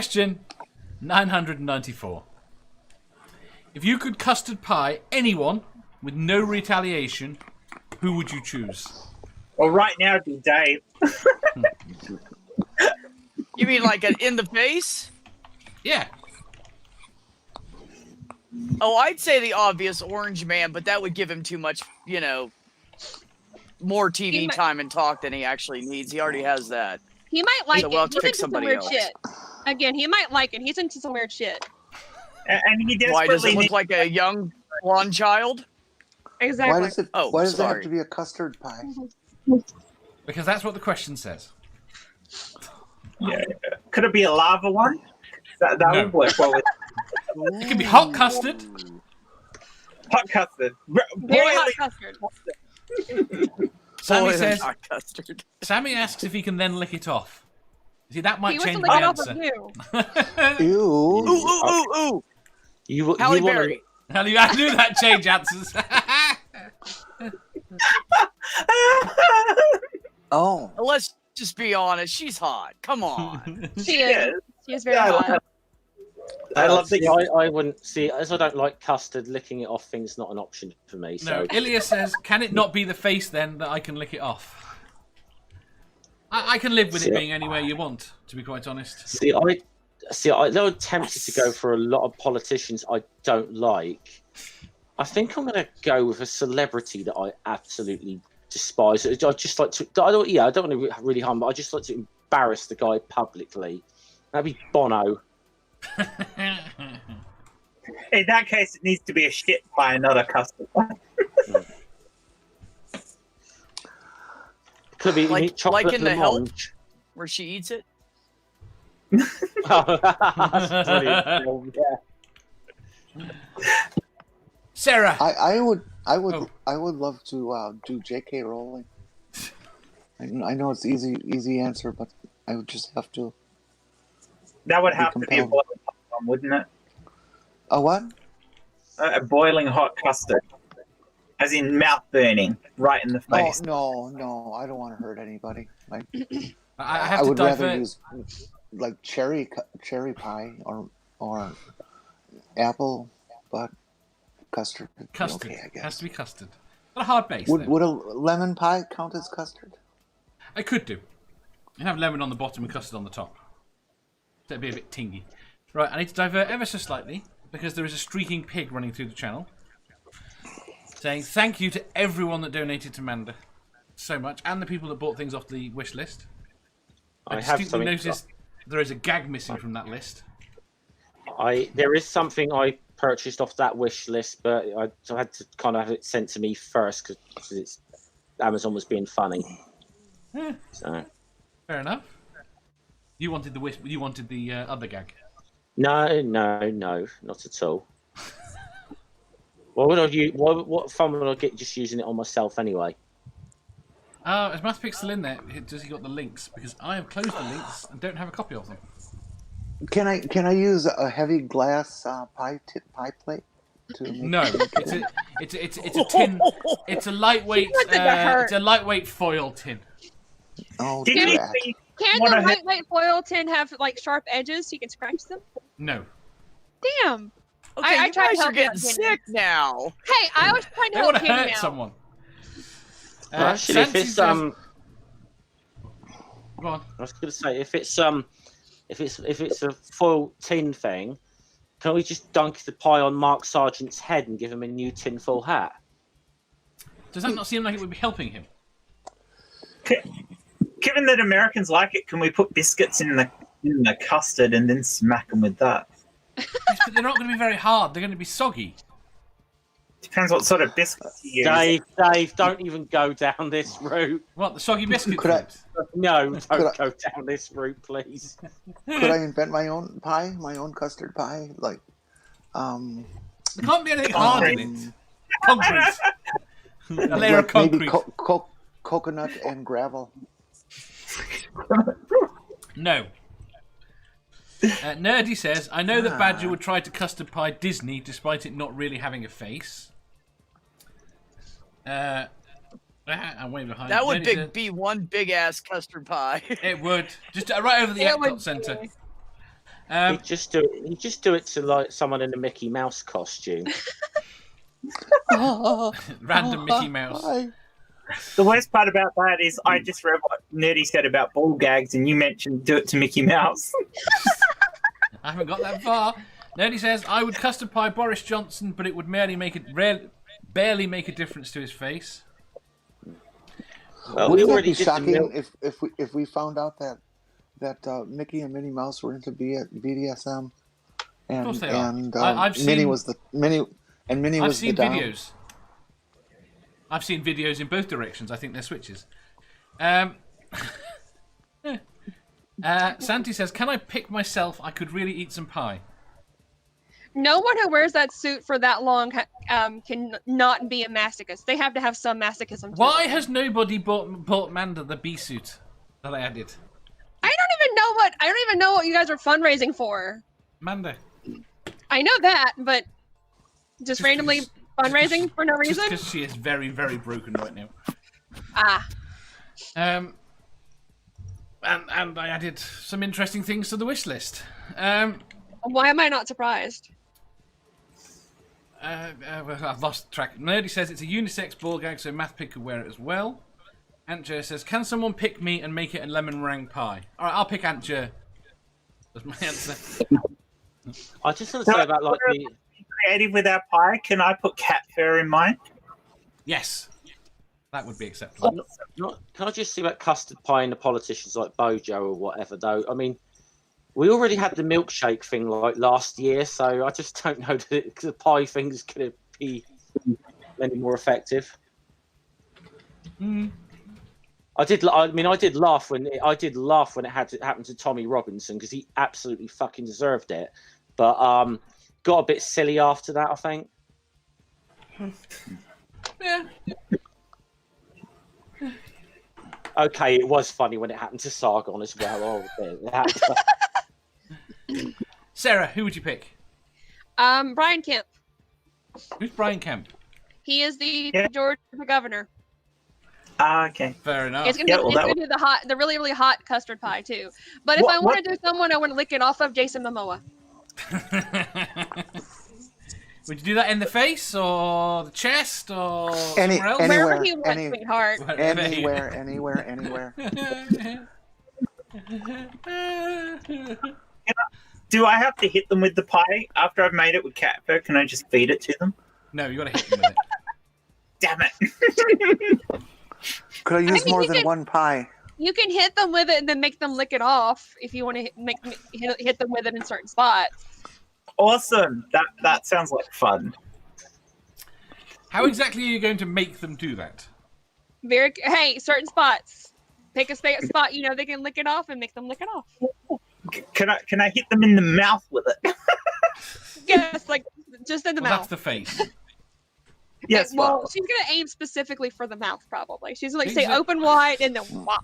Question 994. If you could custard pie anyone with no retaliation, who would you choose? Well, right now it'd be Dave. You mean like an in the face? Yeah. Oh, I'd say the obvious Orange Man, but that would give him too much, more TV time and talk than he actually needs. He already has that. He might like So it. we'll have to He's pick into some somebody weird else. shit. Again, he might like it. He's into some weird shit. And he desperately Why does it look needs- like a young blonde child? Exactly. Why does it? Oh, why does it have sorry. to be a custard pie? Because that's what the question says. Yeah. Could it be a lava one? That No. would work well with It could be hot custard. hot custard. Very hot Boiling custard. Sammy Boy, says. hot custard. Sammy asks if he can then lick it off. See, that might He wants change to the lick it off with answer. you. Ew. Ooh, ooh, ooh, ooh. You Halle wanna- Berry. Hell, I knew that change answers. Oh. Let's just be honest. She's hot. Come on. She is. She is very hot. I love that. See, I wouldn't see, as I don't like custard, licking it off thing's not an option for me. No, So Ilya says, can it not be the face then that I can lick it off? I can live with it being anywhere you want, to be quite honest. see, I'm tempted to go for a lot of politicians I don't like. I think I'm going to go with a celebrity that I absolutely despise. I just like to. I don't want to really harm, but I just like to embarrass the guy publicly. That'd be Bono. In that case, it needs to be a shit pie, not a custard pie. Could be Like chocolate in The Help, blancmange. where she eats it. Oh, that's brilliant film, yeah. Sarah. I would Oh. love to do J.K. Rowling. I know it's easy answer, but I would just have to. That would have to be a compelled. boiling hot one, wouldn't it? A what? A boiling hot custard. As in mouth burning, right in the Oh face. no! I don't want to hurt anybody. Like I have I to would rather divert. use like cherry pie or apple, but custard. Would be Custard. okay, I guess. Has to be custard. Not a hard base. Would though. would a lemon pie count as custard? I could do. You have lemon on the bottom and custard on the top. That'd be a bit tingy. Right, I need to divert ever so slightly because there is a streaking pig running through the channel saying thank you to everyone that donated to Manda so much and the people that bought things off the wish list. I I have distinctly something. noticed there is a gag missing from that list. There is something I purchased off that wish list, but I had to kind of have it sent to me first because it's Amazon was being funny. Yeah, So fair enough. You wanted the wish. You wanted the other gag. no, not at all. Why would I use? What fun would I get just using it on myself anyway? Is Mathpix still in there? Does he got the links? Because I have closed the links and don't have a copy of them. Can I use a heavy glass pie plate? To make No, it's a tin. It's a lightweight. It's a lightweight foil tin. Oh, Didn't you drat. see Can Wanna the hit- lightweight foil tin have like sharp edges so you can scratch them? No. Damn. Okay, I you tried guys are helping getting out Kenny. sick now. Hey, I was trying to They help want to Kenny hurt out. someone. Actually, if Sansi it's says- Go on. I was going to say if it's a foil tin thing, can we just dunk the pie on Mark Sargent's head and give him a new tinfoil hat? Does that not seem like it would be helping him? Given that Americans like it, can we put biscuits in the custard and then smack them with that? Yes, but they're not going to be very hard. They're going to be soggy. Depends what sort of biscuits you use. Dave, don't even go down this route. What, the soggy biscuit Could I- types? No, Could don't I- go down this route, please. Could I invent my own pie, my own custard pie? Like, There can't be anything hard in it. Concrete. A layer of like maybe concrete. coconut and gravel. No. Nerdy says, I know that Badger would try to custard pie Disney despite it not really having a face. I'm way behind. That would Nerdy says, be one big ass custard pie. It would. Just right over the It would Epcot Centre. You just do it. You just do it to like someone in a Mickey Mouse costume. Random Mickey Mouse. The worst part about that is I just read what Nerdy said about ball gags, and you mentioned do it to Mickey Mouse. I haven't got that far. Nerdy says, I would custard pie Boris Johnson, but it would barely make a difference to his face. Well, Wouldn't we that already be did the shocking milk. if we found out that Mickey and Minnie Mouse were into BDSM, and Of course they are. and I've Minnie seen- was the Minnie and Minnie I've was the seen down. videos. I've seen videos in both directions. I think they're switches. Santi says, can I pick myself? I could really eat some pie. No one who wears that suit for that long can not be a masochist. They have to have some masochism. to Why them. has nobody bought Manda the bee suit that I added? I don't even know what you guys are fundraising for. Manda. I know that, but just randomly fundraising for no Just reason. because she is very, very broken right now. Ah, And I added some interesting things to the wish list. why am I not surprised? Well, I've lost track. Nerdy says it's a unisex ball gag, so Math Pig could wear it as well. Antjer says, can someone pick me and make it a lemon meringue pie? Alright, I'll pick Antjer. That's my answer. I just want to say about like the. Creative with our pie. Can I put cat fur in mine? Yes. That would be acceptable. Can I just see about custard pie and the politicians like Bojo or whatever? Though I mean, we already had the milkshake thing like last year, so I just don't know that the pie thing's going to be any more effective. I did laugh when it happened to Tommy Robinson because he absolutely fucking deserved it, but got a bit silly after that, I think. Yeah. Okay, it was funny when it happened to Sargon as well. Sarah, who would you pick? Brian Kemp. Who's Brian Kemp? He is the Yeah. Georgia governor. Okay. Fair enough. It's gonna, Yeah, do, well, it's that gonna do the really, really hot custard pie too. But if What- I want to do someone I want to lick it off of, Jason Momoa. Would you do that in the face or the chest or Any- somewhere else? any- Wherever Anywhere, he wants, any- sweetheart. Anywhere. Do I have to hit them with the pie after I've made it with cat fur? Can I just feed it to them? No, you got to hit them with it. Damn it! Could I use mean, more you than could- one pie? You can hit them with it and then make them lick it off if you want to hit them with it in certain spots. Awesome. That sounds like fun. How exactly are you going to make them do that? Hey, certain spots. Pick a spot you know they can lick it off and make them lick it off. Can I hit them in the mouth with it? Yes, like just in the Well, mouth. that's the face. Yes. Well, she's gonna aim specifically for the mouth, probably. She's like say Exactly. open wide and then whop.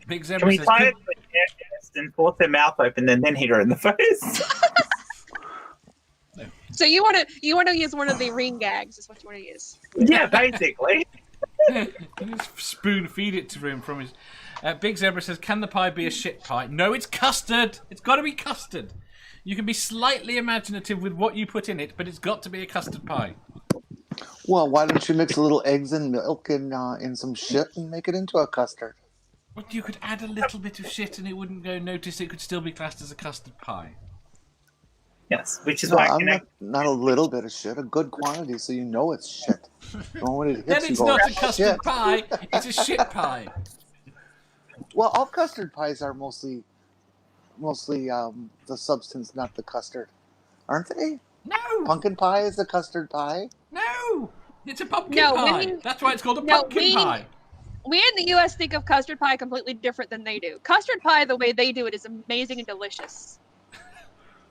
Big can Zebra we says, tie could- it to a chair first and force her mouth open and then hit her in the face? So you wanna use one of the ring gags? Is what you wanna use? Yeah, basically. spoon feed it to him from his. Big Zebra says, can the pie be a shit pie? No, it's custard. It's got to be custard. You can be slightly imaginative with what you put in it, but it's got to be a custard pie. Well, why don't you mix a little eggs and milk and some shit and make it into a custard? But you could add a little bit of shit and it wouldn't go notice. It could still be classed as a custard pie. Yes, which is No, why I I'm connect. not a little bit of shit, a good quantity, so you know it's shit. Don't when it hits Then you it's go, not a custard shit. pie. It's a shit pie. Well, all custard pies are mostly the substance, not the custard, aren't they? No, Pumpkin pie is a custard pie. no, it's a pumpkin No, pie. we- That's why it's called a no, pumpkin we- pie. We in the U.S. think of custard pie completely different than they do. Custard pie, the way they do it, is amazing and delicious.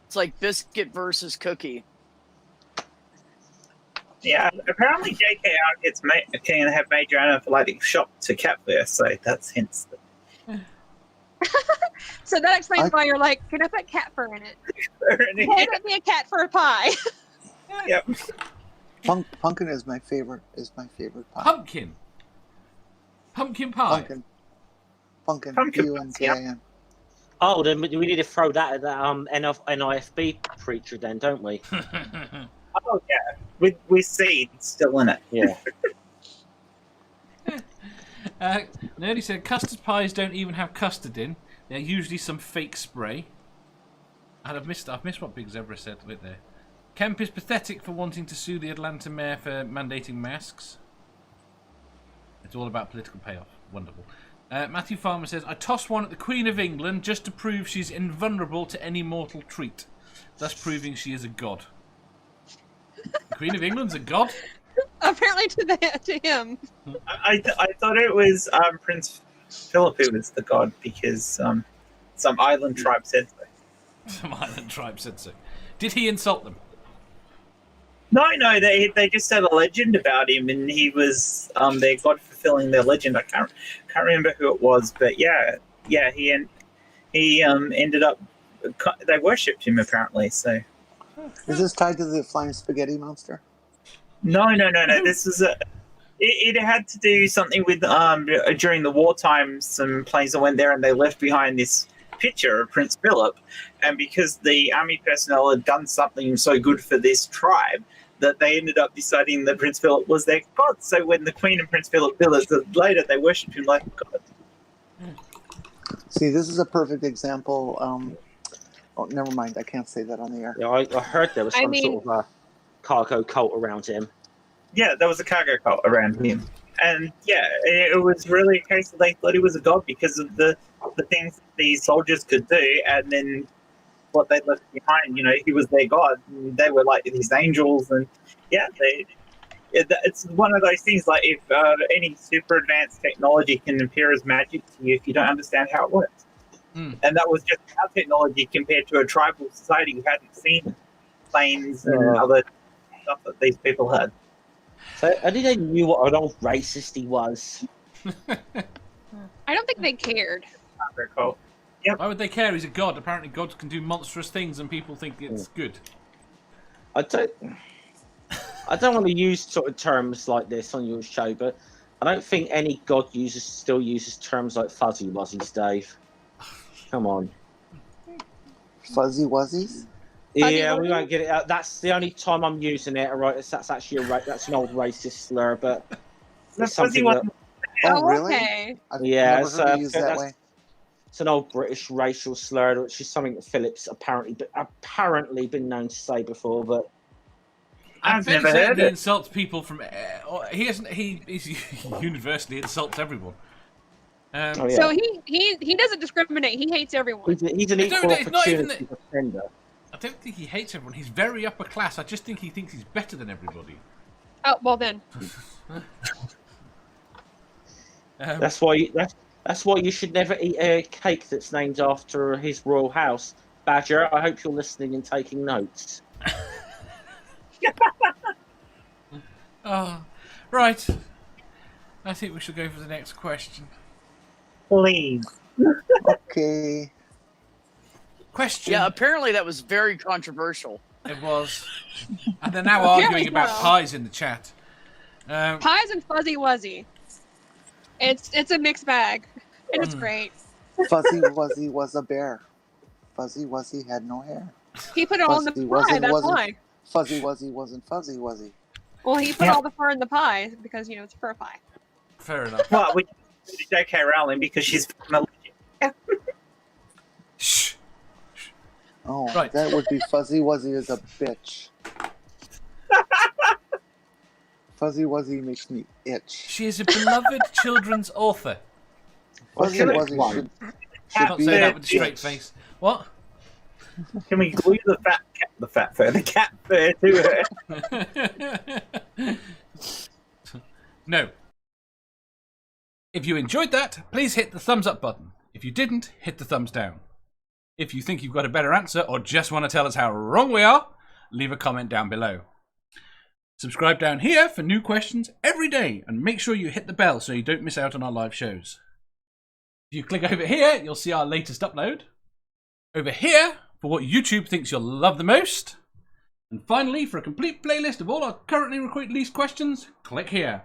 It's like biscuit versus cookie. Yeah, apparently JKR can have major anaphylactic shock to cat fur, so that's hence. So that explains why you're like, can I put cat fur in it? Can it be a cat fur pie? Yep. Pumpkin is my favorite. Pie. Pumpkin. Pumpkin pie. Pumpkin. Pumpkin, Punkin. Oh, then we need to throw that at that NIFB preacher then, don't we? Oh yeah, with seed still in it. Yeah. Nerdy said custard pies don't even have custard in. They're usually some fake spray. And I've missed what Big Zebra said right there. Kemp is pathetic for wanting to sue the Atlanta mayor for mandating masks. It's all about political payoff. Wonderful. Matthew Farmer says, I toss one at the Queen of England just to prove she's invulnerable to any mortal treat, thus proving she is a god. The Queen of England's a god? Apparently to him. I thought it was Prince Philip who was the god because some island tribe said so. Some island tribe said so. Did he insult them? No, they just said a legend about him, and he was their god fulfilling their legend. I can't remember who it was, but yeah, he ended up they worshipped him apparently. So Is this tied to the flying spaghetti monster? no. This is it had to do something with during the wartime. Some planes that went there, and they left behind this picture of Prince Philip, and because the army personnel had done something so good for this tribe, that they ended up deciding that Prince Philip was their god. So when the Queen and Prince Philip visited later, they worshipped him like a god. See, this is a perfect example. Oh, never mind. I can't say that on the air. Yeah, I heard there was some sort of a cargo cult around him. Yeah, there was a cargo cult around him. And yeah, it was really a case that they thought he was a god because of the things that these soldiers could do, and then what they left behind. You know, he was their god. And they were like these angels, and yeah, it's one of those things. Like if any super advanced technology can appear as magic to you if you don't understand how it works, and that was just our technology compared to a tribal society who hadn't seen planes and other stuff that these people had. So I think they knew what an old racist he was. I don't think they cared. Cargo cult. Yep. Why would they care? He's a god. Apparently gods can do monstrous things and people think it's good. I don't want to use sort of terms like this on your show, but I don't think any god still uses terms like fuzzy wuzzies, Dave. Come on. Fuzzy wuzzies? Yeah, we won't get it out. That's the only time I'm using it. All right, that's actually that's an old racist slur, but it's something that, Oh, really? Okay. I've Yeah, never heard it used that way. it's an old British racial slur, which is something that Philip's apparently been known to say before, but I've never heard He it. insults people from. He isn't. He universally insults everyone. oh, yeah. So he doesn't discriminate. He hates everyone. He's an equal it's not even opportunity defender. I don't think he hates everyone. He's very upper class. I just think he thinks he's better than everybody. Oh well then. That's why you should never eat a cake that's named after his royal house. Badger, I hope you're listening and taking notes. Oh, right. I think we should go for the next question. Please. Okay. Question. Yeah, apparently that was very controversial. It was. And they're now arguing about pies in the chat. Pies and fuzzy wuzzy. It's a mixed bag, and it's great. Fuzzy Wuzzy was a bear. Fuzzy Wuzzy had no hair. He put it all in the Fuzzy pie. That's wasn't- why. Fuzzy Wuzzy wasn't Fuzzy Wuzzy. Well, he put all the fur in the pie because it's fur pie. Fair enough. Well, we did J.K. Rowling because she's from a legend. Shh. Oh, Right. that would be Fuzzy Wuzzy is a bitch. Fuzzy Wuzzy makes me itch. She is a beloved children's author. Fuzzy Okay. Wuzzy should Can't be say a that with a straight bitch. face. What? Can we glue the cat fur to her? No. If you enjoyed that, please hit the thumbs up button. If you didn't, hit the thumbs down. If you think you've got a better answer or just want to tell us how wrong we are, leave a comment down below. Subscribe down here for new questions every day, and make sure you hit the bell so you don't miss out on our live shows. If you click over here, you'll see our latest upload. Over here, for what YouTube thinks you'll love the most. And finally, for a complete playlist of all our currently released questions, click here.